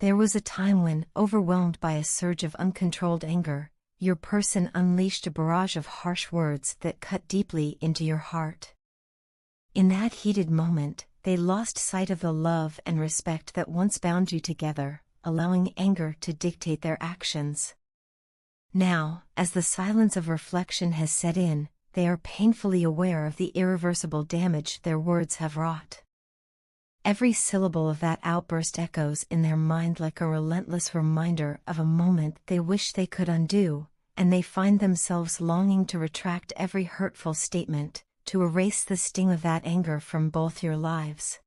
There was a time when, overwhelmed by a surge of uncontrolled anger, your person unleashed a barrage of harsh words that cut deeply into your heart. In that heated moment, they lost sight of the love and respect that once bound you together, allowing anger to dictate their actions. Now, as the silence of reflection has set in, they are painfully aware of the irreversible damage their words have wrought. Every syllable of that outburst echoes in their mind like a relentless reminder of a moment they wish they could undo, and they find themselves longing to retract every hurtful statement, to erase the sting of that anger from both your lives.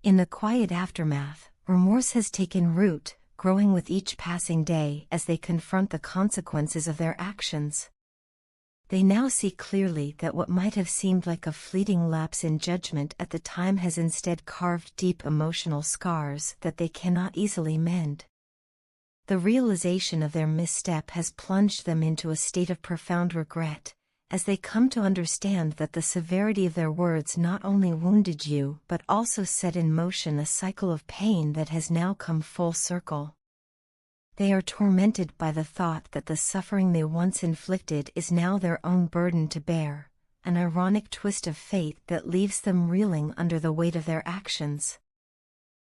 In the quiet aftermath, remorse has taken root, growing with each passing day as they confront the consequences of their actions. They now see clearly that what might have seemed like a fleeting lapse in judgment at the time has instead carved deep emotional scars that they cannot easily mend. The realization of their misstep has plunged them into a state of profound regret, as they come to understand that the severity of their words not only wounded you but also set in motion a cycle of pain that has now come full circle. They are tormented by the thought that the suffering they once inflicted is now their own burden to bear, an ironic twist of fate that leaves them reeling under the weight of their actions.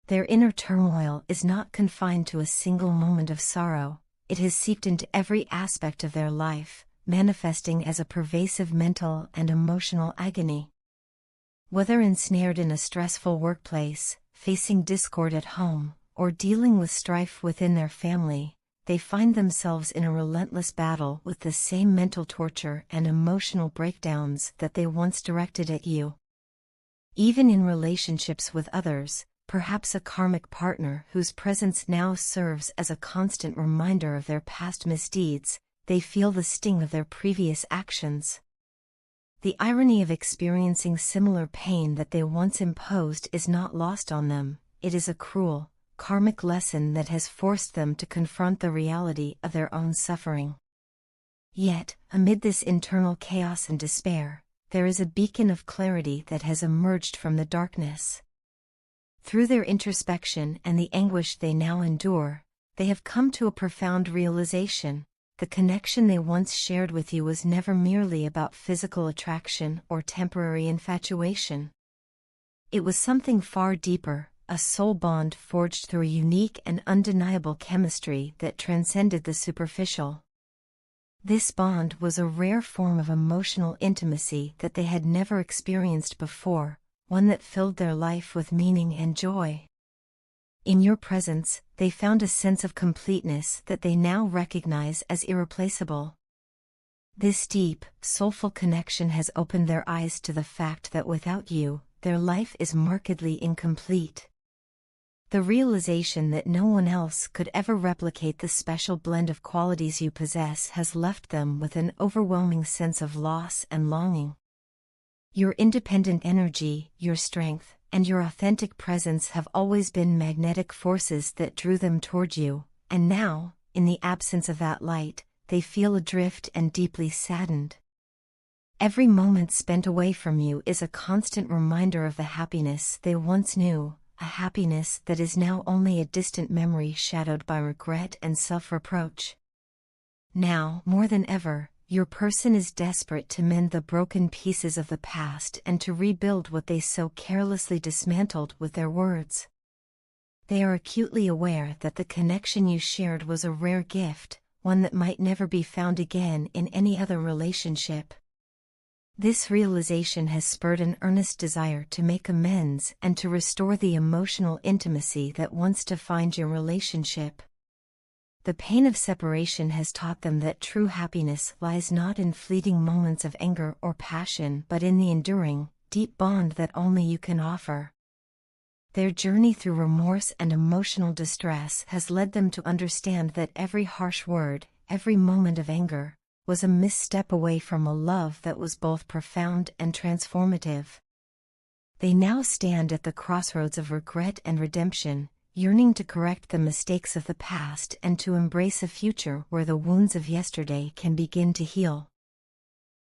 Their inner turmoil is not confined to a single moment of sorrow, it has seeped into every aspect of their life, manifesting as a pervasive mental and emotional agony. Whether ensnared in a stressful workplace, facing discord at home, or dealing with strife within their family, they find themselves in a relentless battle with the same mental torture and emotional breakdowns that they once directed at you. Even in relationships with others, perhaps a karmic partner whose presence now serves as a constant reminder of their past misdeeds, they feel the sting of their previous actions. The irony of experiencing similar pain that they once imposed is not lost on them. It is a cruel, karmic lesson that has forced them to confront the reality of their own suffering. Yet, amid this internal chaos and despair, there is a beacon of clarity that has emerged from the darkness. Through their introspection and the anguish they now endure, they have come to a profound realization: the connection they once shared with you was never merely about physical attraction or temporary infatuation. It was something far deeper, a soul bond forged through a unique and undeniable chemistry that transcended the superficial. This bond was a rare form of emotional intimacy that they had never experienced before, one that filled their life with meaning and joy. In your presence, they found a sense of completeness that they now recognize as irreplaceable. This deep, soulful connection has opened their eyes to the fact that without you, their life is markedly incomplete. The realization that no one else could ever replicate the special blend of qualities you possess has left them with an overwhelming sense of loss and longing. Your independent energy, your strength, and your authentic presence have always been magnetic forces that drew them toward you, and now, in the absence of that light, they feel adrift and deeply saddened. Every moment spent away from you is a constant reminder of the happiness they once knew, a happiness that is now only a distant memory shadowed by regret and self-reproach. Now, more than ever, your person is desperate to mend the broken pieces of the past and to rebuild what they so carelessly dismantled with their words. They are acutely aware that the connection you shared was a rare gift, one that might never be found again in any other relationship. This realization has spurred an earnest desire to make amends and to restore the emotional intimacy that once defined your relationship. The pain of separation has taught them that true happiness lies not in fleeting moments of anger or passion but in the enduring, deep bond that only you can offer. Their journey through remorse and emotional distress has led them to understand that every harsh word, every moment of anger, was a misstep away from a love that was both profound and transformative. They now stand at the crossroads of regret and redemption, yearning to correct the mistakes of the past and to embrace a future where the wounds of yesterday can begin to heal.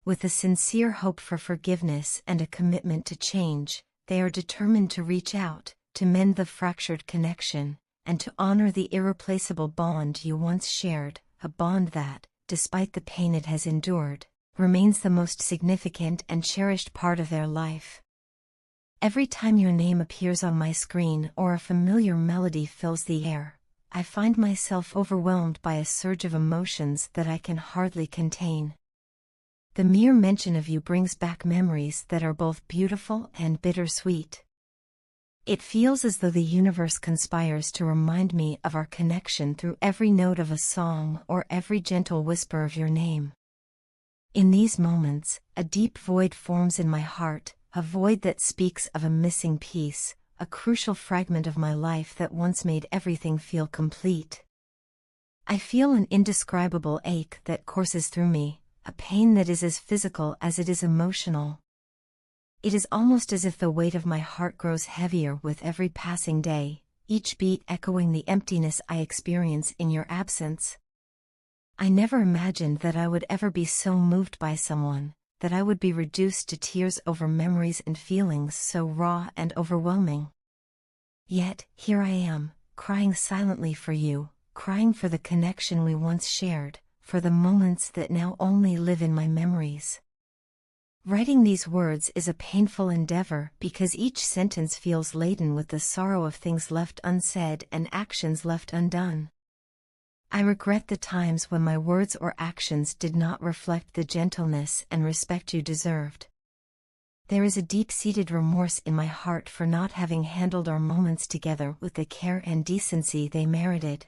With a sincere hope for forgiveness and a commitment to change, they are determined to reach out, to mend the fractured connection, and to honor the irreplaceable bond you once shared, a bond that, despite the pain it has endured, remains the most significant and cherished part of their life. Every time your name appears on my screen or a familiar melody fills the air, I find myself overwhelmed by a surge of emotions that I can hardly contain. The mere mention of you brings back memories that are both beautiful and bittersweet. It feels as though the universe conspires to remind me of our connection through every note of a song or every gentle whisper of your name. In these moments, a deep void forms in my heart, a void that speaks of a missing piece, a crucial fragment of my life that once made everything feel complete. I feel an indescribable ache that courses through me, a pain that is as physical as it is emotional. It is almost as if the weight of my heart grows heavier with every passing day, each beat echoing the emptiness I experience in your absence. I never imagined that I would ever be so moved by someone, that I would be reduced to tears over memories and feelings so raw and overwhelming. Yet, here I am, crying silently for you, crying for the connection we once shared, for the moments that now only live in my memories. Writing these words is a painful endeavor because each sentence feels laden with the sorrow of things left unsaid and actions left undone. I regret the times when my words or actions did not reflect the gentleness and respect you deserved. There is a deep-seated remorse in my heart for not having handled our moments together with the care and decency they merited.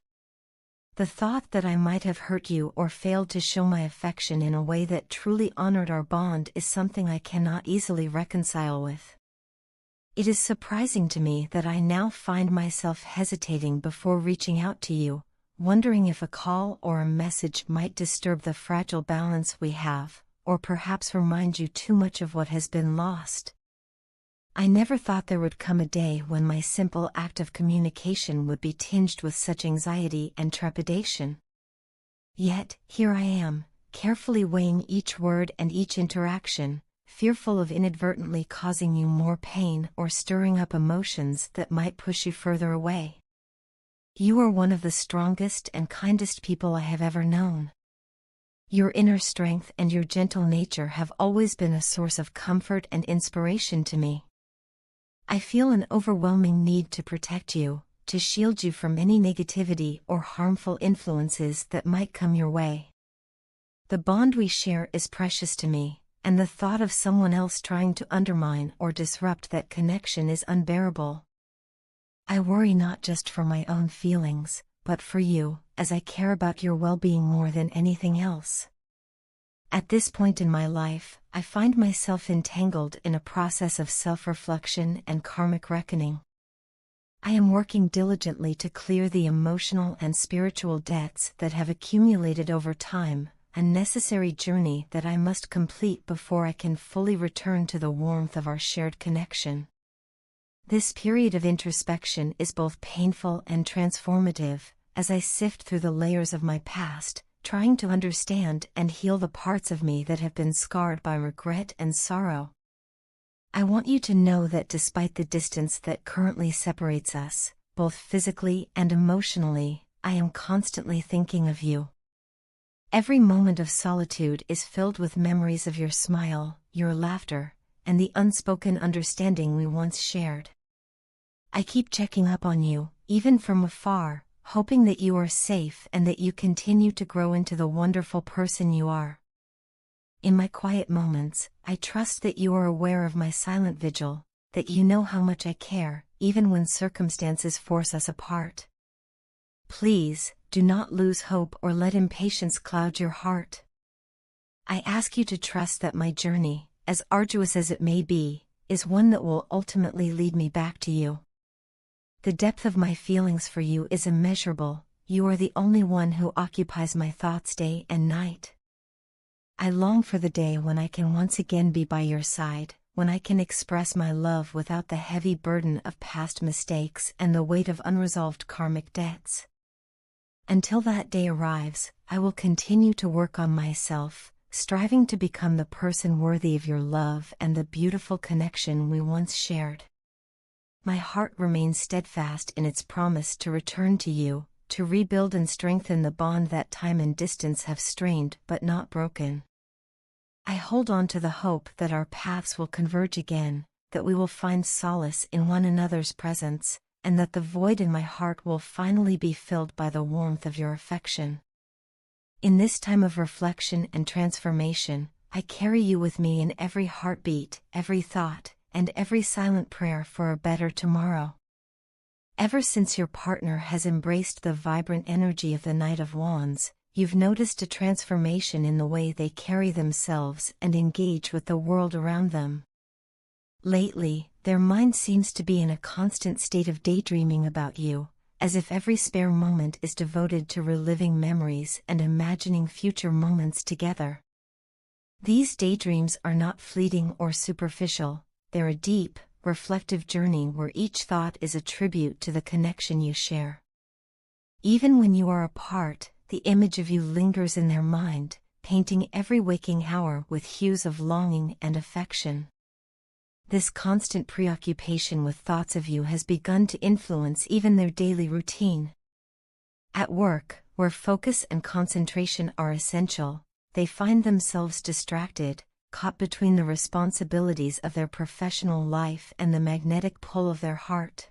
The thought that I might have hurt you or failed to show my affection in a way that truly honored our bond is something I cannot easily reconcile with. It is surprising to me that I now find myself hesitating before reaching out to you, wondering if a call or a message might disturb the fragile balance we have, or perhaps remind you too much of what has been lost. I never thought there would come a day when my simple act of communication would be tinged with such anxiety and trepidation. Yet, here I am, carefully weighing each word and each interaction, fearful of inadvertently causing you more pain or stirring up emotions that might push you further away. You are one of the strongest and kindest people I have ever known. Your inner strength and your gentle nature have always been a source of comfort and inspiration to me. I feel an overwhelming need to protect you, to shield you from any negativity or harmful influences that might come your way. The bond we share is precious to me, and the thought of someone else trying to undermine or disrupt that connection is unbearable. I worry not just for my own feelings, but for you, as I care about your well-being more than anything else. At this point in my life, I find myself entangled in a process of self-reflection and karmic reckoning. I am working diligently to clear the emotional and spiritual debts that have accumulated over time, a necessary journey that I must complete before I can fully return to the warmth of our shared connection. This period of introspection is both painful and transformative, as I sift through the layers of my past, trying to understand and heal the parts of me that have been scarred by regret and sorrow. I want you to know that despite the distance that currently separates us, both physically and emotionally, I am constantly thinking of you. Every moment of solitude is filled with memories of your smile, your laughter, and the unspoken understanding we once shared. I keep checking up on you, even from afar, hoping that you are safe and that you continue to grow into the wonderful person you are. In my quiet moments, I trust that you are aware of my silent vigil, that you know how much I care, even when circumstances force us apart. Please, do not lose hope or let impatience cloud your heart. I ask you to trust that my journey, as arduous as it may be, is one that will ultimately lead me back to you. The depth of my feelings for you is immeasurable. You are the only one who occupies my thoughts day and night. I long for the day when I can once again be by your side, when I can express my love without the heavy burden of past mistakes and the weight of unresolved karmic debts. Until that day arrives, I will continue to work on myself, striving to become the person worthy of your love and the beautiful connection we once shared. my heart remains steadfast in its promise to return to you, to rebuild and strengthen the bond that time and distance have strained but not broken. I hold on to the hope that our paths will converge again, that we will find solace in one another's presence, and that the void in my heart will finally be filled by the warmth of your affection. In this time of reflection and transformation, I carry you with me in every heartbeat, every thought, and every silent prayer for a better tomorrow. Ever since your partner has embraced the vibrant energy of the Knight of Wands, you've noticed a transformation in the way they carry themselves and engage with the world around them. Lately, their mind seems to be in a constant state of daydreaming about you, as if every spare moment is devoted to reliving memories and imagining future moments together. These daydreams are not fleeting or superficial, they're a deep, reflective journey where each thought is a tribute to the connection you share. Even when you are apart, the image of you lingers in their mind, painting every waking hour with hues of longing and affection. This constant preoccupation with thoughts of you has begun to influence even their daily routine. At work, where focus and concentration are essential, they find themselves distracted, caught between the responsibilities of their professional life and the magnetic pull of their heart.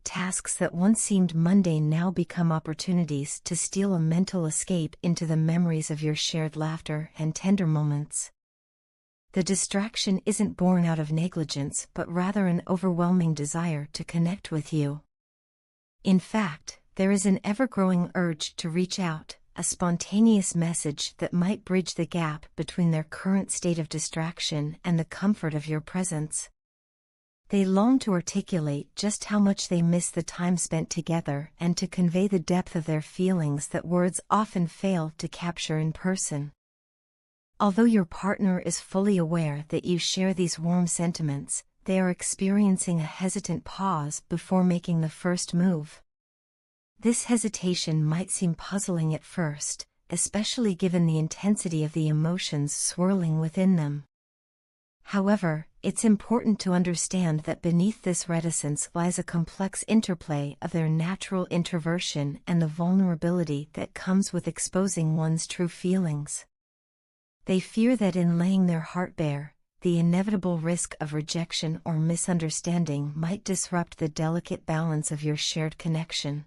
Tasks that once seemed mundane now become opportunities to steal a mental escape into the memories of your shared laughter and tender moments. The distraction isn't born out of negligence but rather an overwhelming desire to connect with you. In fact, there is an ever-growing urge to reach out, a spontaneous message that might bridge the gap between their current state of distraction and the comfort of your presence. They long to articulate just how much they miss the time spent together and to convey the depth of their feelings that words often fail to capture in person. Although your partner is fully aware that you share these warm sentiments, they are experiencing a hesitant pause before making the first move. This hesitation might seem puzzling at first, especially given the intensity of the emotions swirling within them. However, it's important to understand that beneath this reticence lies a complex interplay of their natural introversion and the vulnerability that comes with exposing one's true feelings. They fear that in laying their heart bare, the inevitable risk of rejection or misunderstanding might disrupt the delicate balance of your shared connection.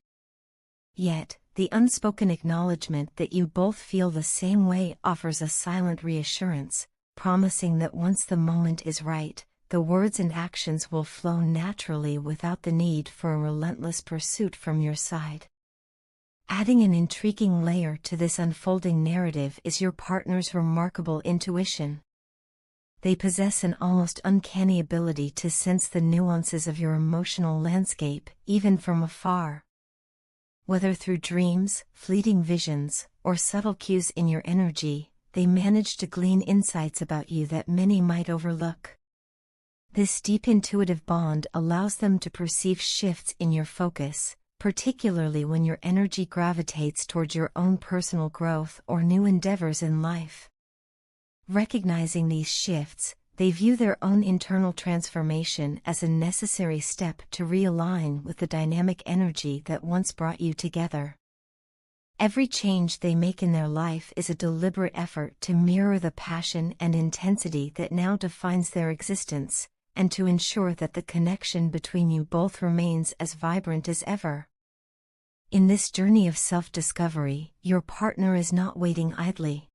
Yet, the unspoken acknowledgement that you both feel the same way offers a silent reassurance, promising that once the moment is right, the words and actions will flow naturally without the need for a relentless pursuit from your side. Adding an intriguing layer to this unfolding narrative is your partner's remarkable intuition. They possess an almost uncanny ability to sense the nuances of your emotional landscape, even from afar. Whether through dreams, fleeting visions, or subtle cues in your energy, they manage to glean insights about you that many might overlook. This deep intuitive bond allows them to perceive shifts in your focus, particularly when your energy gravitates towards your own personal growth or new endeavors in life. Recognizing these shifts, they view their own internal transformation as a necessary step to realign with the dynamic energy that once brought you together. Every change they make in their life is a deliberate effort to mirror the passion and intensity that now defines their existence, and to ensure that the connection between you both remains as vibrant as ever. In this journey of self-discovery, your partner is not waiting idly.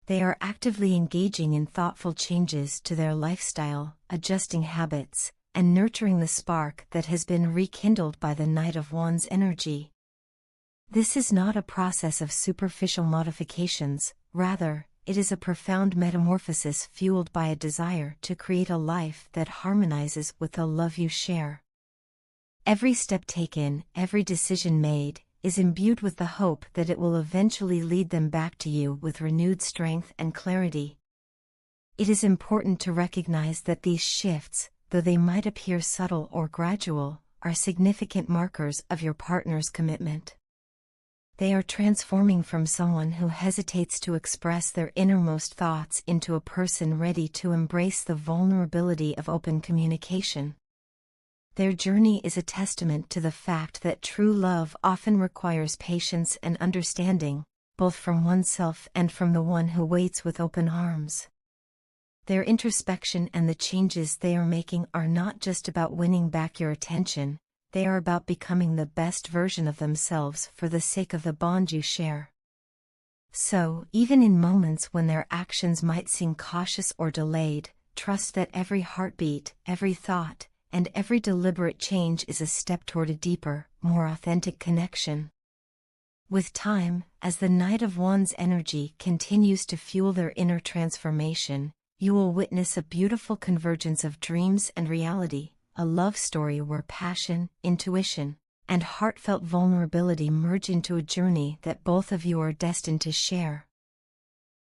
They are actively engaging in thoughtful changes to their lifestyle, adjusting habits, and nurturing the spark that has been rekindled by the Knight of Wands energy. This is not a process of superficial modifications, rather, it is a profound metamorphosis fueled by a desire to create a life that harmonizes with the love you share. Every step taken, every decision made, is imbued with the hope that it will eventually lead them back to you with renewed strength and clarity. It is important to recognize that these shifts, though they might appear subtle or gradual, are significant markers of your partner's commitment. They are transforming from someone who hesitates to express their innermost thoughts into a person ready to embrace the vulnerability of open communication. Their journey is a testament to the fact that true love often requires patience and understanding, both from oneself and from the one who waits with open arms. Their introspection and the changes they are making are not just about winning back your attention, they are about becoming the best version of themselves for the sake of the bond you share. So, even in moments when their actions might seem cautious or delayed, trust that every heartbeat, every thought, and every deliberate change is a step toward a deeper, more authentic connection. With time, as the night of one's energy continues to fuel their inner transformation, you will witness a beautiful convergence of dreams and reality, a love story where passion, intuition, and heartfelt vulnerability merge into a journey that both of you are destined to share.